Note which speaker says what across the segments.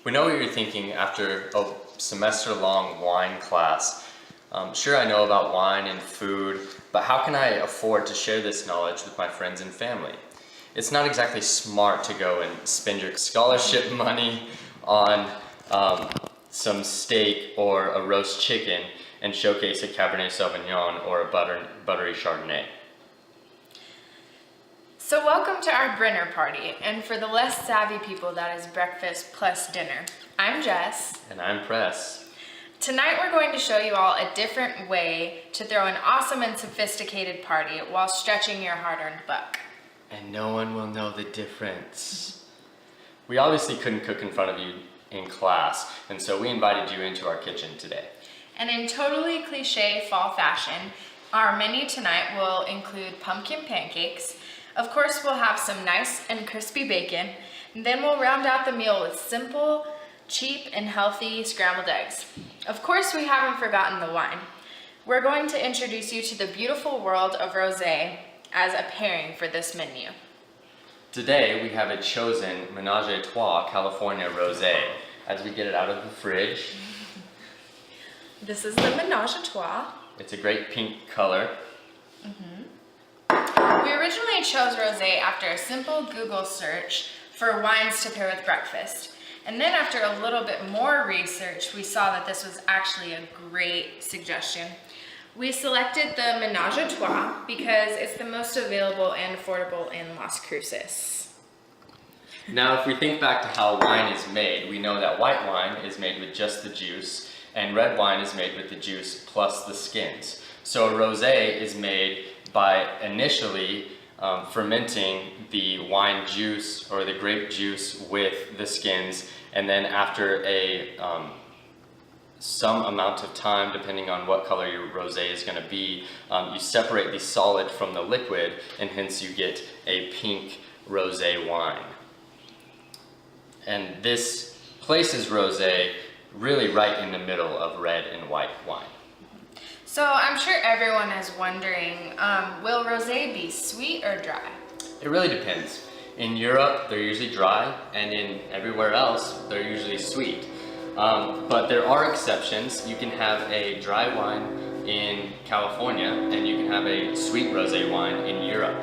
Speaker 1: We know what you're thinking after a semester-long wine class. Sure, I know about wine and food, but how can I afford to share this knowledge with my friends and family? It's not exactly smart to go and spend your scholarship money on some steak or a roast chicken and showcase a Cabernet Sauvignon or a buttery Chardonnay.
Speaker 2: So welcome to our dinner party, and for the less savvy people, that is breakfast plus dinner. I'm Jess.
Speaker 1: And I'm Press.
Speaker 2: Tonight we're going to show you all a different way to throw an awesome and sophisticated party while stretching your hard-earned buck.
Speaker 1: And no one will know the difference. We obviously couldn't cook in front of you in class, and so we invited you into our kitchen today.
Speaker 2: And in totally cliche fall fashion, our menu tonight will include pumpkin pancakes. Of course, we'll have some nice and crispy bacon, and then we'll round out the meal with simple, cheap, and healthy scrambled eggs. Of course, we haven't forgotten the wine. We're going to introduce you to the beautiful world of rosé as a pairing for this menu.
Speaker 1: Today, we have a chosen Ménage à Trois California Rosé as we get it out of the fridge.
Speaker 2: This is the Ménage à Trois.
Speaker 1: It's a great pink color.
Speaker 2: We originally chose rosé after a simple Google search for wines to pair with breakfast. And then after a little bit more research, we saw that this was actually a great suggestion. We selected the Ménage à Trois because it's the most available and affordable in Las Cruces.
Speaker 1: Now, if we think back to how wine is made, we know that white wine is made with just the juice, and red wine is made with the juice plus the skins. So a rosé is made by initially fermenting the wine juice or the grape juice with the skins, and then after some amount of time, depending on what color your rosé is going to be, you separate the solid from the liquid, and hence you get a pink rosé wine. And this places rosé really right in the middle of red and white wine.
Speaker 2: So I'm sure everyone is wondering, will rosé be sweet or dry?
Speaker 1: It really depends. In Europe, they're usually dry, and in everywhere else, they're usually sweet. But there are exceptions. You can have a dry wine in California, and you can have a sweet rosé wine in Europe.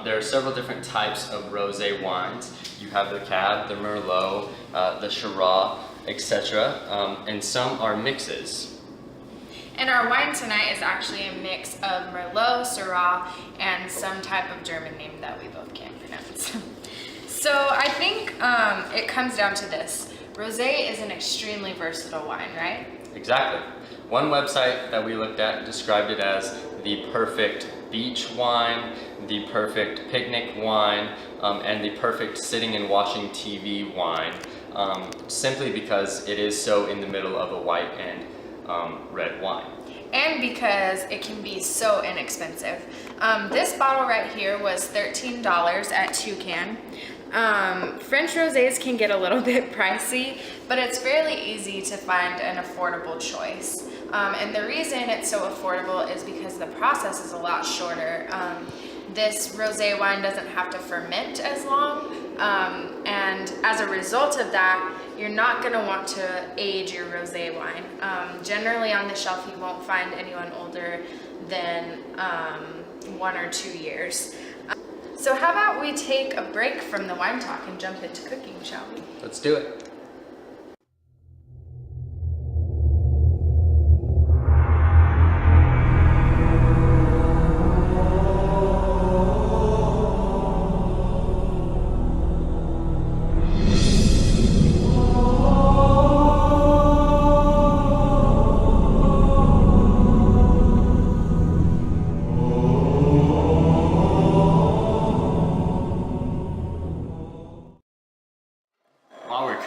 Speaker 1: There are several different types of rosé wines. You have the Cab, the Merlot, the Shiraz, etc. And some are mixes.
Speaker 2: And our wine tonight is actually a mix of Merlot, Syrah, and some type of German name that we both can't pronounce. So I think it comes down to this. Rosé is an extremely versatile wine, right?
Speaker 1: Exactly. One website that we looked at described it as the perfect beach wine, the perfect picnic wine, and the perfect sitting and watching TV wine, simply because it is so in the middle of a white and red wine.
Speaker 2: And because it can be so inexpensive. This bottle right here was $13 at Toucan. French rosés can get a little bit pricey, but it's fairly easy to find an affordable choice. And the reason it's so affordable is because the process is a lot shorter. This rosé wine doesn't have to ferment as long, and as a result of that, you're not going to want to age your rosé wine. Generally on the shelf you won't find anyone older than 1 or 2 years. So how about we take a break from the wine talk and jump into cooking, shall we?
Speaker 1: Let's do it.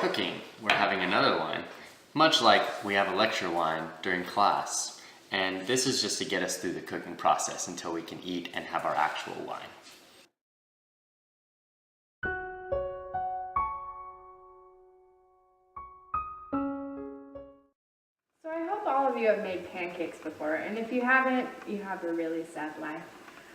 Speaker 1: Cooking, we're having another wine, much like we have a lecture wine during class, and this is just to get us through the cooking process until we can eat and have our actual wine.
Speaker 2: So I hope all of you have made pancakes before, and if you haven't, you have a really sad life.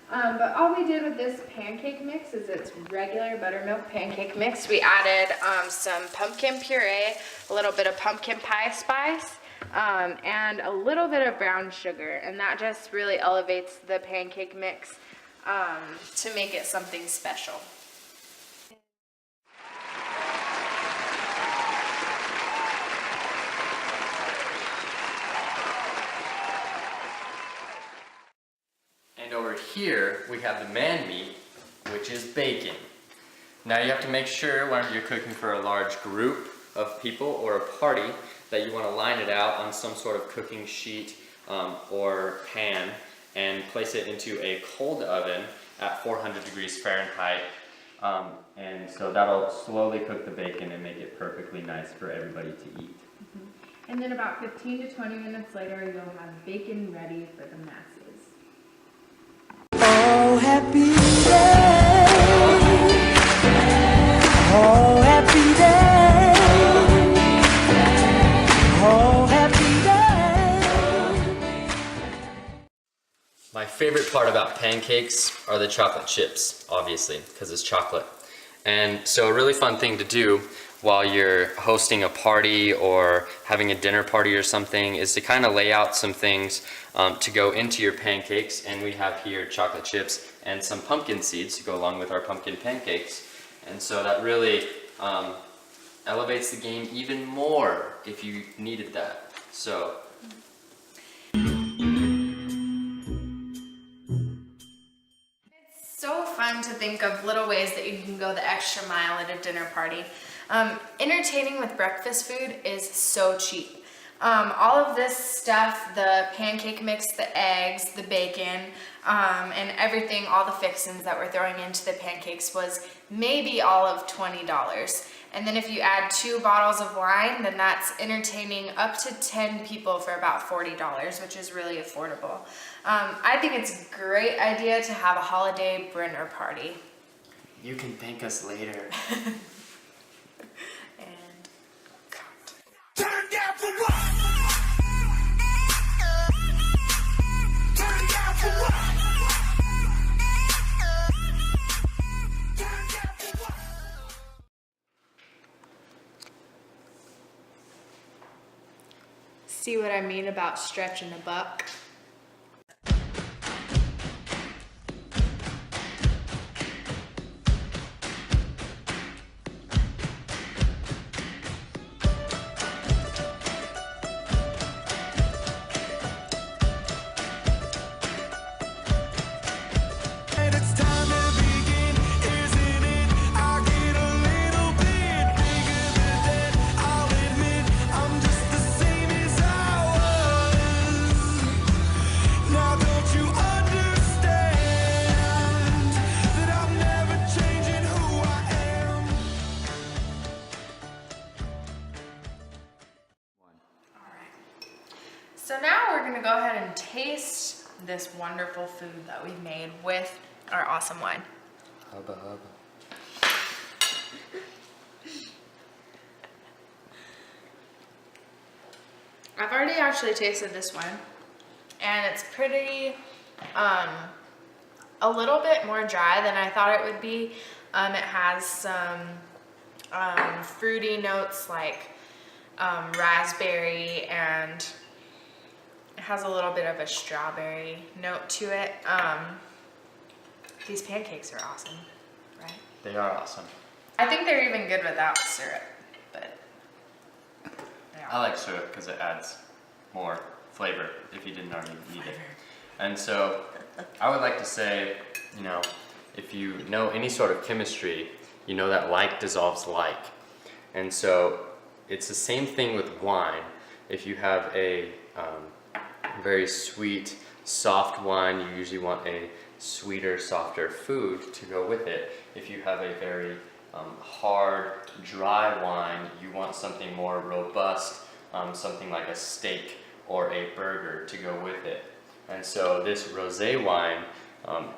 Speaker 2: But all we did with this pancake mix is it's regular buttermilk pancake mix. We added some pumpkin puree, a little bit of pumpkin pie spice, and a little bit of brown sugar. And that just really elevates the pancake mix to make it something special.
Speaker 1: And over here, we have the man meat, which is bacon. Now you have to make sure when you're cooking for a large group of people or a party that you want to line it out on some sort of cooking sheet or pan and place it into a cold oven at 400 degrees Fahrenheit. And so that'll slowly cook the bacon and make it perfectly nice for everybody to eat.
Speaker 2: And then about 15 to 20 minutes later, you'll have bacon ready for the masses.
Speaker 3: Oh, happy day. Oh, happy day. Oh, happy day.
Speaker 1: My favorite part about pancakes are the chocolate chips, obviously, because it's chocolate. And so a really fun thing to do while you're hosting a party or having a dinner party or something is to kind of lay out some things to go into your pancakes. And we have here chocolate chips and some pumpkin seeds to go along with our pumpkin pancakes. And so that really elevates the game even more if you needed that. So.
Speaker 2: So fun to think of little ways that you can go the extra mile at a dinner party. Entertaining with breakfast food is so cheap. All of this stuff, the pancake mix, the eggs, the bacon, and everything, all the fixings that we're throwing into the pancakes was maybe all of $20. And then if you add 2 bottles of wine, then that's entertaining up to 10 people for about $40, which is really affordable. I think it's a great idea to have a holiday dinner party.
Speaker 1: You can thank us later.
Speaker 2: And cut.
Speaker 3: Turn down for what? Turn down for what? Turn down for what?
Speaker 2: See what I mean about stretching a buck?
Speaker 3: And it's time to begin, isn't it? I get a little bit bigger than that. I'll admit I'm just the same as I was. Now don't you understand that I'm never changing who I am?
Speaker 2: Alright. So now we're gonna go ahead and taste this wonderful food that we've made with our awesome wine.
Speaker 1: Hubba hubba.
Speaker 2: I've already actually tasted this one, and it's pretty, a little bit more dry than I thought it would be. It has some fruity notes like raspberry, and it has a little bit of a strawberry note to it. These pancakes are awesome, right?
Speaker 1: They are awesome.
Speaker 2: I think they're even good without syrup, but they
Speaker 1: I
Speaker 2: are.
Speaker 1: like syrup because it adds more flavor if you didn't already need it. And so I would like to say, you know, if you know any sort of chemistry, you know that like dissolves like. And so it's the same thing with wine. If you have a very sweet, soft wine, you usually want a sweeter, softer food to go with it. If you have a very hard, dry wine, you want something more robust, something like a steak or a burger to go with it. And so this rosé wine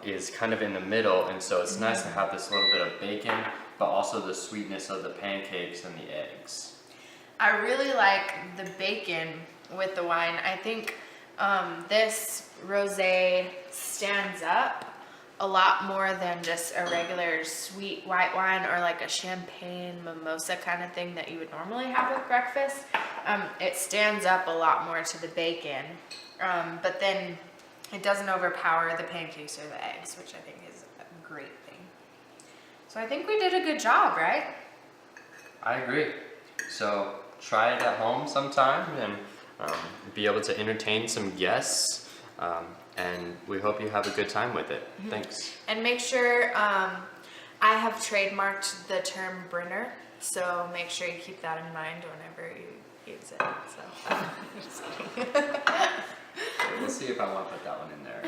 Speaker 1: is kind of in the middle, and so it's nice to have this little bit of bacon, but also the sweetness of the pancakes and the eggs.
Speaker 2: I really like the bacon with the wine. I think this rosé stands up a lot more than just a regular sweet white wine or like a champagne mimosa kind of thing that you would normally have with breakfast. It stands up a lot more to the bacon, but then it doesn't overpower the pancakes or the eggs, which I think is a great thing. So I think we did a good job, right?
Speaker 1: I agree. So try it at home sometime and be able to entertain some guests. And we hope you have a good time with it. Thanks.
Speaker 2: And make sure, I have trademarked the term Brenner, so make sure you keep that in mind whenever you use it. So, just kidding.
Speaker 1: We'll see if I want to put that one in there.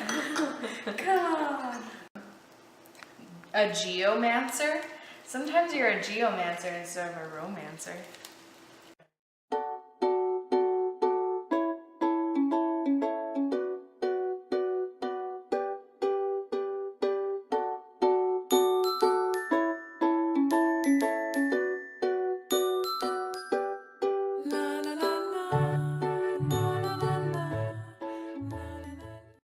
Speaker 2: Come on. A geomancer? Sometimes you're a geomancer instead of a romancer.